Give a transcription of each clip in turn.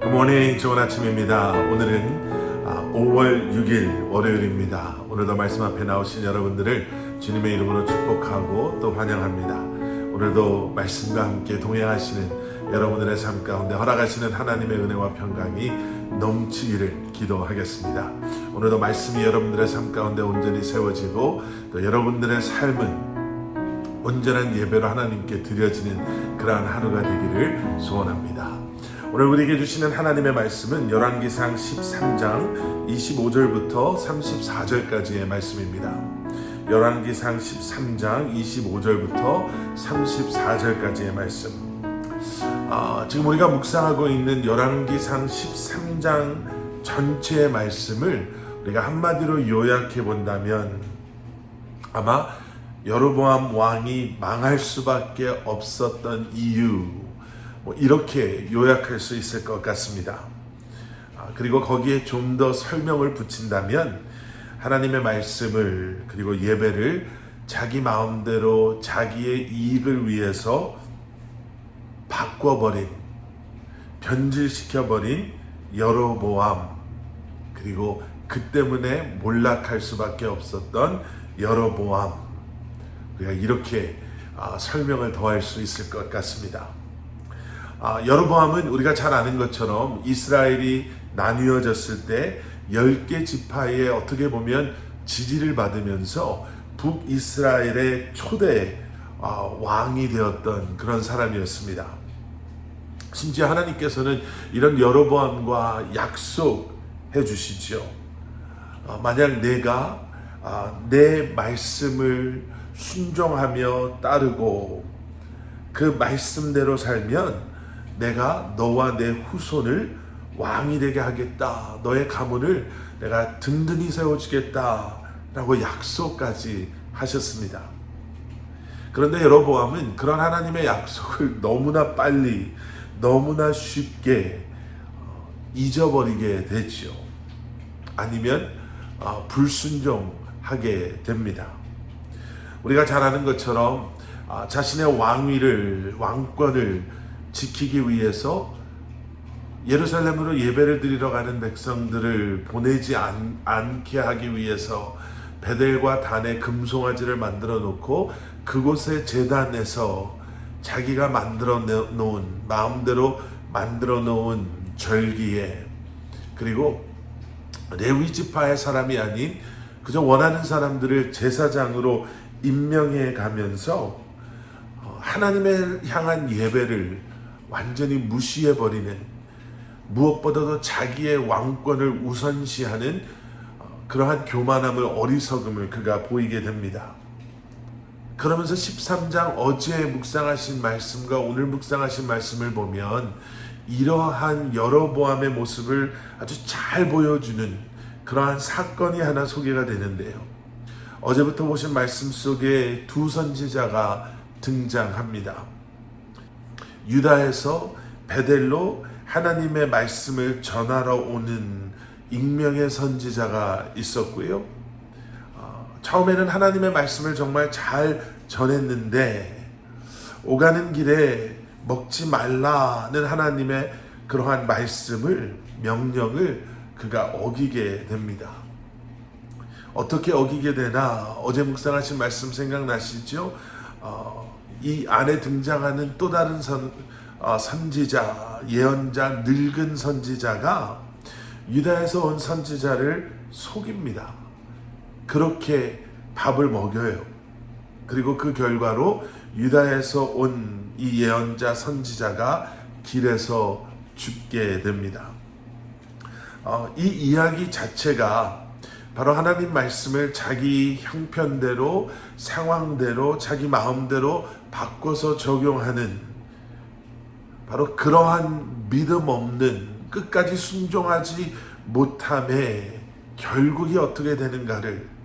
굿모닝, 좋은 아침입니다. 오늘은 5월 6일 월요일입니다. 오늘도 말씀 앞에 나오신 여러분들을 주님의 이름으로 축복하고 또 환영합니다. 오늘도 말씀과 함께 동행하시는 여러분들의 삶 가운데 허락하시는 하나님의 은혜와 평강이 넘치기를 기도하겠습니다. 오늘도 말씀이 여러분들의 삶 가운데 온전히 세워지고 또 여러분들의 삶은 온전한 예배로 하나님께 드려지는 그러한 하루가 되기를 소원합니다. 오늘 우리에게 주시는 하나님의 말씀은 열왕기상 13장 25절부터 34절까지의 말씀입니다. 열왕기상 13장 25절부터 34절까지의 말씀. 지금 우리가 묵상하고 있는 열왕기상 13장 전체의 말씀을 우리가 한마디로 요약해 본다면 아마 여로보암 왕이 망할 수밖에 없었던 이유, 이렇게 요약할 수 있을 것 같습니다. 그리고 거기에 좀 더 설명을 붙인다면 하나님의 말씀을 그리고 예배를 자기 마음대로 자기의 이익을 위해서 바꿔버린, 변질시켜버린 여로보암, 그리고 그 때문에 몰락할 수밖에 없었던 여로보암, 우리가 이렇게 설명을 더할 수 있을 것 같습니다. 여로보암은 우리가 잘 아는 것처럼 이스라엘이 나뉘어졌을 때 10개 지파에 어떻게 보면 지지를 받으면서 북이스라엘의 초대 왕이 되었던 그런 사람이었습니다. 심지어 하나님께서는 이런 여로보암과 약속해 주시죠. 만약 내가 내 말씀을 순종하며 따르고 그 말씀대로 살면 내가 너와 내 후손을 왕이 되게 하겠다. 너의 가문을 내가 든든히 세워주겠다. 라고 약속까지 하셨습니다. 그런데 여로보암은 그런 하나님의 약속을 너무나 빨리, 너무나 쉽게 잊어버리게 되죠. 아니면 불순종하게 됩니다. 우리가 잘 아는 것처럼 자신의 왕권을 지키기 위해서 예루살렘으로 예배를 드리러 가는 백성들을 보내지 않게 하기 위해서 베델과 단에 금송아지를 만들어 놓고 그곳에 제단에서 자기가 마음대로 만들어 놓은 절기에, 그리고 레위 지파의 사람이 아닌 그저 원하는 사람들을 제사장으로 임명해 가면서 하나님을 향한 예배를 완전히 무시해버리는, 무엇보다도 자기의 왕권을 우선시하는 그러한 교만함을, 어리석음을 그가 보이게 됩니다. 그러면서 13장 어제 묵상하신 말씀과 오늘 묵상하신 말씀을 보면 이러한 여로보암의 모습을 아주 잘 보여주는 그러한 사건이 하나 소개가 되는데요. 어제부터 보신 말씀 속에 두 선지자가 등장합니다. 유다에서 베델로 하나님의 말씀을 전하러 오는 익명의 선지자가 있었고요. 처음에는 하나님의 말씀을 정말 잘 전했는데 오가는 길에 먹지 말라는 하나님의 그러한 명령을 그가 어기게 됩니다. 어떻게 어기게 되나 어제 묵상하신 말씀 생각나시죠? 이 안에 등장하는 또 다른 선지자, 예언자, 늙은 선지자가 유다에서 온 선지자를 속입니다. 그렇게 밥을 먹여요. 그리고 그 결과로 유다에서 온 이 예언자, 선지자가 길에서 죽게 됩니다. 이 이야기 자체가 바로 하나님 말씀을 자기 형편대로, 상황대로, 자기 마음대로 바꿔서 적용하는 바로 그러한 믿음 없는, 끝까지 순종하지 못함에 결국이 어떻게 되는가를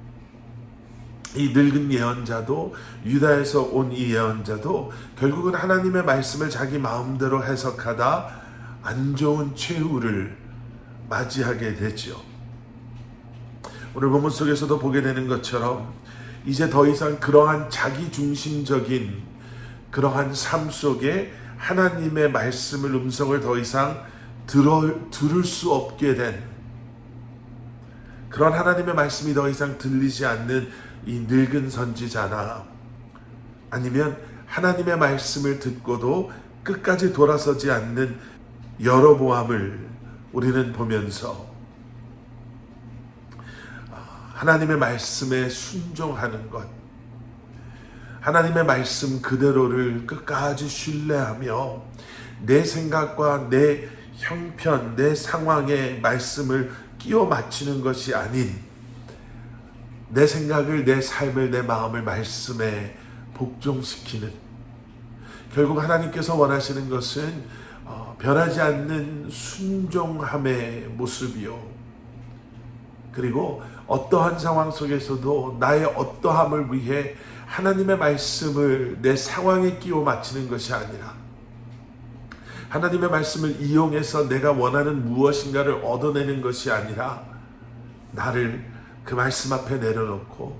이 늙은 예언자도, 유다에서 온 이 예언자도 결국은 하나님의 말씀을 자기 마음대로 해석하다 안 좋은 최후를 맞이하게 되죠. 오늘 본문 속에서도 보게 되는 것처럼 이제 더 이상 그러한 자기중심적인 그러한 삶 속에 하나님의 말씀을, 음성을 더 이상 들을 수 없게 된 그런 하나님의 말씀이 더 이상 들리지 않는 이 늙은 선지자나, 아니면 하나님의 말씀을 듣고도 끝까지 돌아서지 않는 여로보암을 우리는 보면서 하나님의 말씀에 순종하는 것, 하나님의 말씀 그대로를 끝까지 신뢰하며 내 생각과 내 형편, 내 상황에 말씀을 끼워 맞추는 것이 아닌 내 생각을, 내 삶을, 내 마음을 말씀에 복종시키는, 결국 하나님께서 원하시는 것은 변하지 않는 순종함의 모습이요, 그리고 어떠한 상황 속에서도 나의 어떠함을 위해 하나님의 말씀을 내 상황에 끼워 맞추는 것이 아니라 하나님의 말씀을 이용해서 내가 원하는 무엇인가를 얻어내는 것이 아니라 나를 그 말씀 앞에 내려놓고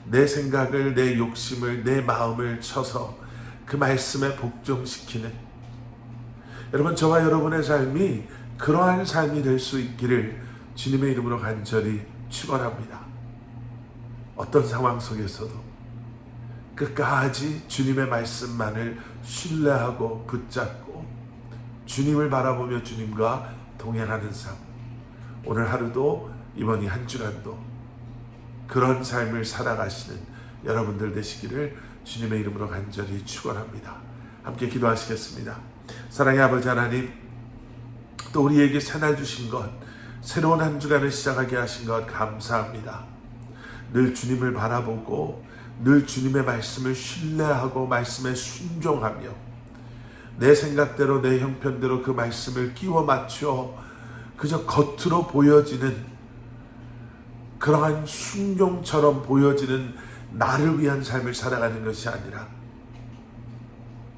내 생각을, 내 욕심을, 내 마음을 쳐서 그 말씀에 복종시키는, 여러분, 저와 여러분의 삶이 그러한 삶이 될 수 있기를 주님의 이름으로 간절히 축원합니다. 어떤 상황 속에서도 끝까지 주님의 말씀만을 신뢰하고 붙잡고 주님을 바라보며 주님과 동행하는 삶, 오늘 하루도 이번 한 주간도 그런 삶을 살아가시는 여러분들 되시기를 주님의 이름으로 간절히 축원합니다. 함께 기도하시겠습니다. 사랑의 아버지 하나님, 또 우리에게 새날 주신 것, 새로운 한 주간을 시작하게 하신 것 감사합니다. 늘 주님을 바라보고 늘 주님의 말씀을 신뢰하고 말씀에 순종하며 내 생각대로, 내 형편대로 그 말씀을 끼워 맞춰 그저 겉으로 보여지는 그러한 순종처럼 보여지는 나를 위한 삶을 살아가는 것이 아니라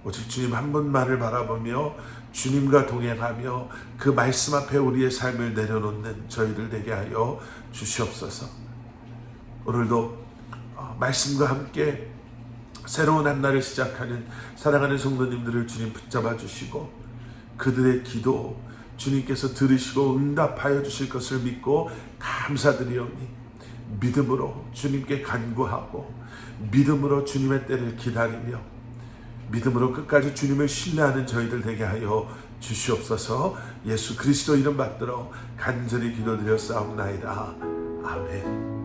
오직 주님 한 분만을 바라보며 주님과 동행하며 그 말씀 앞에 우리의 삶을 내려놓는 저희들 되게 하여 주시옵소서. 오늘도 말씀과 함께 새로운 한 날을 시작하는 사랑하는 성도님들을 주님 붙잡아 주시고 그들의 기도 주님께서 들으시고 응답하여 주실 것을 믿고 감사드리오니 믿음으로 주님께 간구하고 믿음으로 주님의 때를 기다리며 믿음으로 끝까지 주님을 신뢰하는 저희들 되게 하여 주시옵소서. 예수 그리스도 이름 받들어 간절히 기도드려 싸움나이다. 아멘.